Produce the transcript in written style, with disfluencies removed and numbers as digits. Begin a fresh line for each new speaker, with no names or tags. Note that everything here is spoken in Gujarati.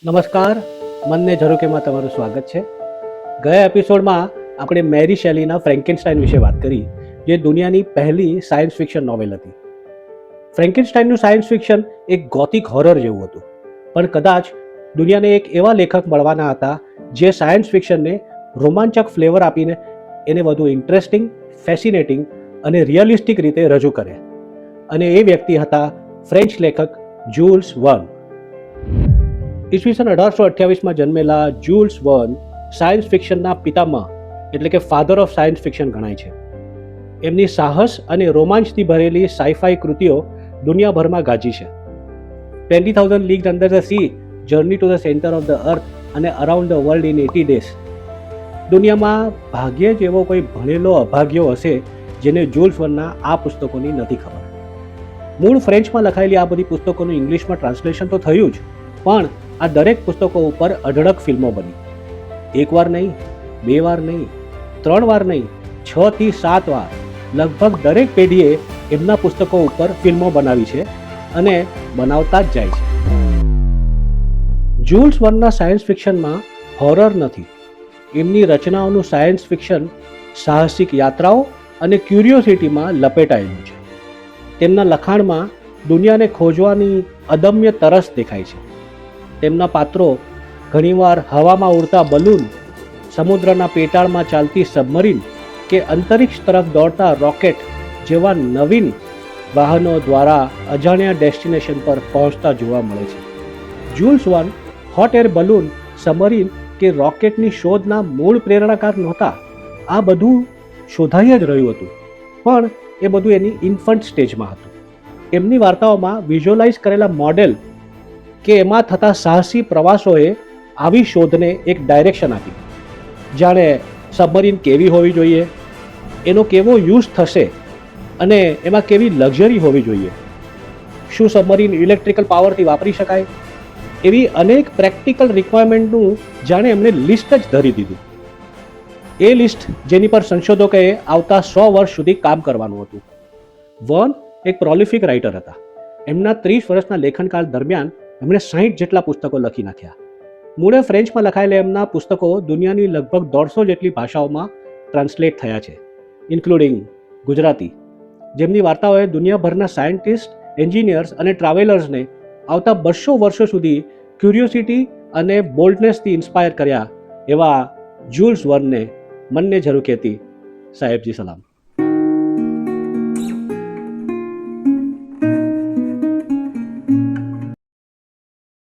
નમસ્કાર, મનને ઝરૂકેમાં તમારું સ્વાગત છે. ગયા એપિસોડમાં આપણે મેરી શેલીના ફ્રેન્કેનસ્ટાઈન વિશે વાત કરી, જે દુનિયાની પહેલી સાયન્સ ફિક્શન નોવેલ હતી. ફ્રેન્કેનસ્ટાઈનનું સાયન્સ ફિક્શન એક ગોથિક હોરર જેવું હતું, પણ કદાચ દુનિયાને એક એવા લેખક મળવાના હતા જે સાયન્સ ફિક્શનને રોમાંચક ફ્લેવર આપીને એને વધુ ઇન્ટરેસ્ટિંગ, ફેસિનેટિંગ અને રિયલિસ્ટિક રીતે રજૂ કરે. અને એ વ્યક્તિ હતા ફ્રેન્ચ લેખક જુલ્સ વર્ન. ઈસવીસન 1828માં જન્મેલા જુલ્સ વર્ન સાયન્સ ફિક્શનના પિતામહ એટલે કે ફાધર ઓફ સાયન્સ ફિક્શન ગણાય છે. એમની સાહસ અને રોમાંચથી ભરેલી સાઈફાઈ કૃતિઓ દુનિયાભરમાં ગાજી છે. 20,000 leagues under the sea, journey to the centre of the earth અને around the world in 80 days. દુનિયામાં ભાગ્યે જ એવો કોઈ ભણેલો અભાગ્યો હશે જેને જુલ્સ વર્નના આ પુસ્તકોની નથી ખબર. મૂળ ફ્રેન્ચમાં લખાયેલી આ બધી પુસ્તકોનું ઇંગ્લિશમાં ટ્રાન્સલેશન તો થયું જ, પણ આ દરેક પુસ્તકો ઉપર અઢળક ફિલ્મો બની. એકવાર નહીં, બે વાર નહીં, 3 વાર નહીં, 6 થી 7 વાર લગભગ દરેક પેઢીએ એમના પુસ્તકો ઉપર ફિલ્મો બનાવી છે અને બનાવતા જ જાય છે. જુલ્સ વર્નના સાયન્સ ફિક્શનમાં હોરર નથી. એમની રચનાઓનું સાયન્સ ફિક્શન સાહસિક યાત્રાઓ અને ક્યુરિયોસિટીમાં લપેટાયેલું છે. તેમના લખાણમાં દુનિયાને ખોજવાની અદમ્ય તરસ દેખાય છે. તેમના પાત્રો ઘણીવાર હવામાં ઉડતા બલૂન, સમુદ્રના પેટાળમાં ચાલતી સબમરીન કે અંતરિક્ષ તરફ દોડતા રોકેટ જેવા નવીન વાહનો દ્વારા અજાણ્યા ડેસ્ટિનેશન પર પહોંચતા જોવા મળે છે. Joules worn hot air balloon, submarine કે રોકેટની શોધના મૂળ પ્રેરણાકાર નહોતા. આ બધું શોધાઈ જ રહ્યું હતું, પણ એ બધું એની ઇન્ફન્ટ સ્ટેજમાં હતું. એમની વાર્તાઓમાં વિઝ્યુઅલાઇઝ કરેલા મોડેલ કે એમાં થતા સાહસી પ્રવાસોએ આવી શોધને એક ડાયરેક્શન આપી. જાણે સબમરીન કેવી હોવી જોઈએ, એનો કેવો યુઝ થશે અને એમાં કેવી લક્ઝરી હોવી જોઈએ, શું સબમરીન ઇલેક્ટ્રિકલ પાવરથી વાપરી શકાય, એવી અનેક પ્રેક્ટિકલ રિક્વાયરમેન્ટનું જાણે એમણે લિસ્ટ જ ધરી દીધું. એ લિસ્ટ જેની પર સંશોધકોએ આવતા 100 વર્ષ સુધી કામ કરવાનું હતું. વર્ન એક પ્રોલિફિક રાઇટર હતા. એમના 30 વર્ષના લેખનકાળ દરમિયાન એમણે 60 જેટલા પુસ્તકો લખી નાખ્યા. મૂળે ફ્રેન્ચમાં લખાયેલા એમના પુસ્તકો દુનિયાની લગભગ 150 જેટલી ભાષાઓમાં ટ્રાન્સલેટ થયા છે, ઇન્ક્લુડિંગ ગુજરાતી. જેમની વાર્તાઓએ દુનિયાભરના સાયન્ટિસ્ટ, એન્જિનિયર્સ અને ટ્રાવેલર્સને આવતા 200 વર્ષો સુધી ક્યુરિયોસિટી અને બોલ્ડનેસથી ઇન્સ્પાયર કર્યા એવા જુલ્સ વર્નને મનને ઝરૂકેથી સાહેબજી સલામ.